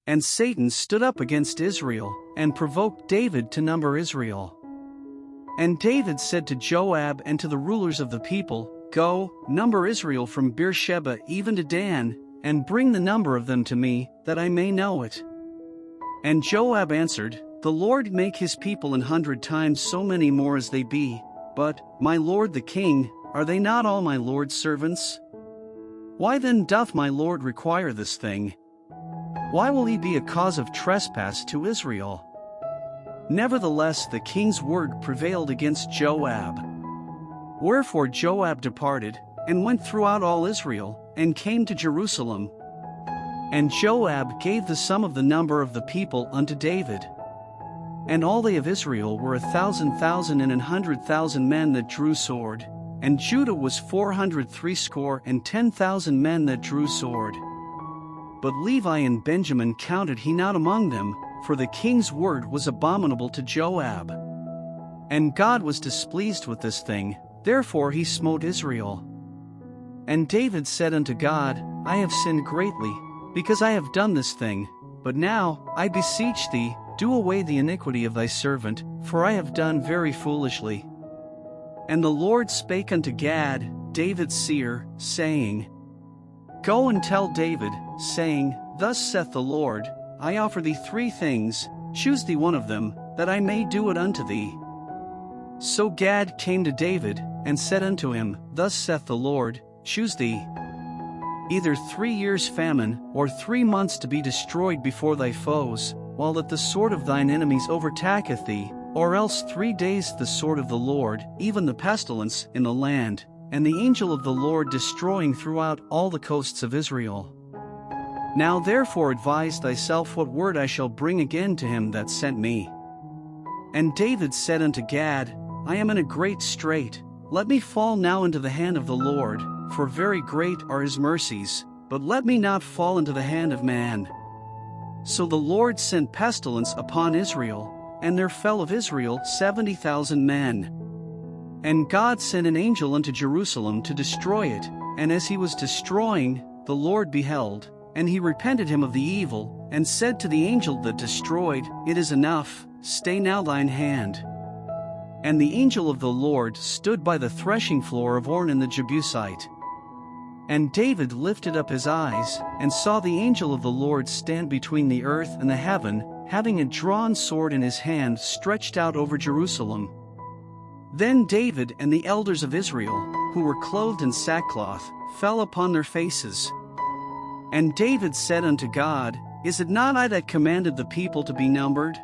And Satan stood up against Israel, and provoked David to number Israel. And David said to Joab and to the rulers of the people, Go, number Israel from Beersheba even to Dan, and bring the number of them to me, that I may know it. And Joab answered, The Lord make his people 100 times so many more as they be, but, my lord the king, are they not all my lord's servants? Why then doth my lord require this thing? Why will he be a cause of trespass to Israel? Nevertheless the king's word prevailed against Joab. Wherefore Joab departed, and went throughout all Israel, and came to Jerusalem. And Joab gave the sum of the number of the people unto David. And all they of Israel were 1,000,000 and 100,000 men that drew sword, and Judah was 460,010 men that drew sword. But Levi and Benjamin counted he not among them, for the king's word was abominable to Joab. And God was displeased with this thing, therefore he smote Israel. And David said unto God, I have sinned greatly, because I have done this thing, but now, I beseech thee, do away the iniquity of thy servant, for I have done very foolishly. And the Lord spake unto Gad, David's seer, saying, Go and tell David, saying, Thus saith the Lord, I offer thee 3 things, choose thee one of them, that I may do it unto thee. So Gad came to David, and said unto him, Thus saith the Lord, choose thee either 3 years' famine, or 3 months to be destroyed before thy foes, while that the sword of thine enemies overtaketh thee, or else 3 days the sword of the Lord, even the pestilence, in the land, and the angel of the Lord destroying throughout all the coasts of Israel. Now therefore advise thyself what word I shall bring again to him that sent me. And David said unto Gad, I am in a great strait, let me fall now into the hand of the Lord, for very great are his mercies, but let me not fall into the hand of man. So the Lord sent pestilence upon Israel, and there fell of Israel 70,000 men. And God sent an angel unto Jerusalem to destroy it, and as he was destroying, the Lord beheld, and he repented him of the evil, and said to the angel that destroyed, It is enough, stay now thine hand. And the angel of the Lord stood by the threshing floor of Ornan the Jebusite. And David lifted up his eyes, and saw the angel of the Lord stand between the earth and the heaven, having a drawn sword in his hand stretched out over Jerusalem. Then David and the elders of Israel, who were clothed in sackcloth, fell upon their faces. And David said unto God, Is it not I that commanded the people to be numbered?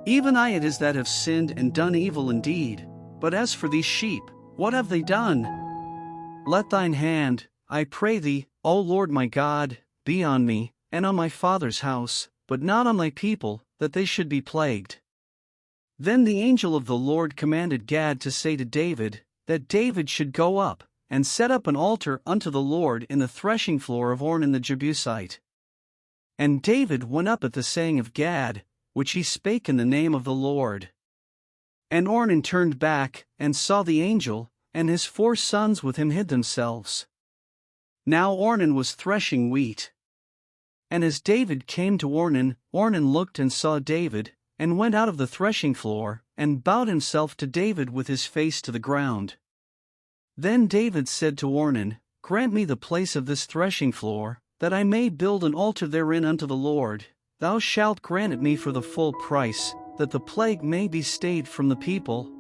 Even I it is that have sinned and done evil indeed, but as for these sheep, what have they done? Let thine hand, I pray thee, O Lord my God, be on me, and on my father's house, but not on thy people, that they should be plagued. Then the angel of the Lord commanded Gad to say to David, that David should go up, and set up an altar unto the Lord in the threshing floor of Ornan the Jebusite. And David went up at the saying of Gad, which he spake in the name of the Lord. And Ornan turned back, and saw the angel, and his 4 sons with him hid themselves. Now Ornan was threshing wheat. And as David came to Ornan, Ornan looked and saw David, and went out of the threshing floor, and bowed himself to David with his face to the ground. Then David said to Ornan, Grant me the place of this threshing floor, that I may build an altar therein unto the Lord. Thou shalt grant it me for the full price, that the plague may be stayed from the people.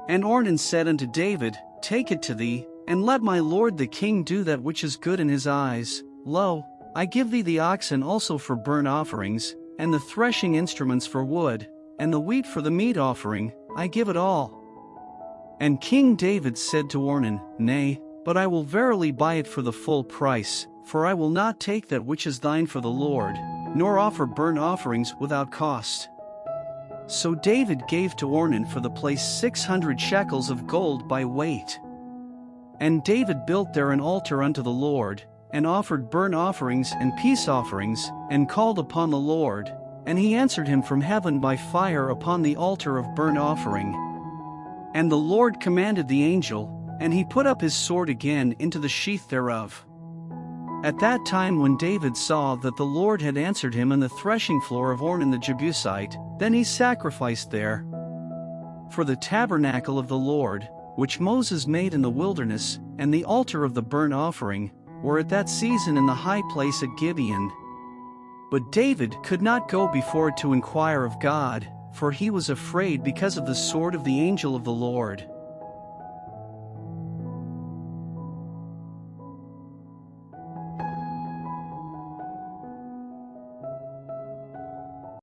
And Ornan said unto David, Take it to thee, and let my lord the king do that which is good in his eyes. Lo, I give thee the oxen also for burnt offerings, and the threshing instruments for wood, and the wheat for the meat offering, I give it all. And King David said to Ornan, Nay, but I will verily buy it for the full price, for I will not take that which is thine for the Lord, nor offer burnt offerings without cost. So David gave to Ornan for the place 600 shekels of gold by weight. And David built there an altar unto the Lord, and offered burnt offerings and peace offerings, and called upon the Lord, and he answered him from heaven by fire upon the altar of burnt offering. And the Lord commanded the angel, and he put up his sword again into the sheath thereof. At that time when David saw that the Lord had answered him in the threshing floor of Ornan the Jebusite, then he sacrificed there. For the tabernacle of the Lord, which Moses made in the wilderness, and the altar of the burnt offering, were at that season in the high place at Gibeon. But David could not go before it to inquire of God, for he was afraid because of the sword of the angel of the Lord.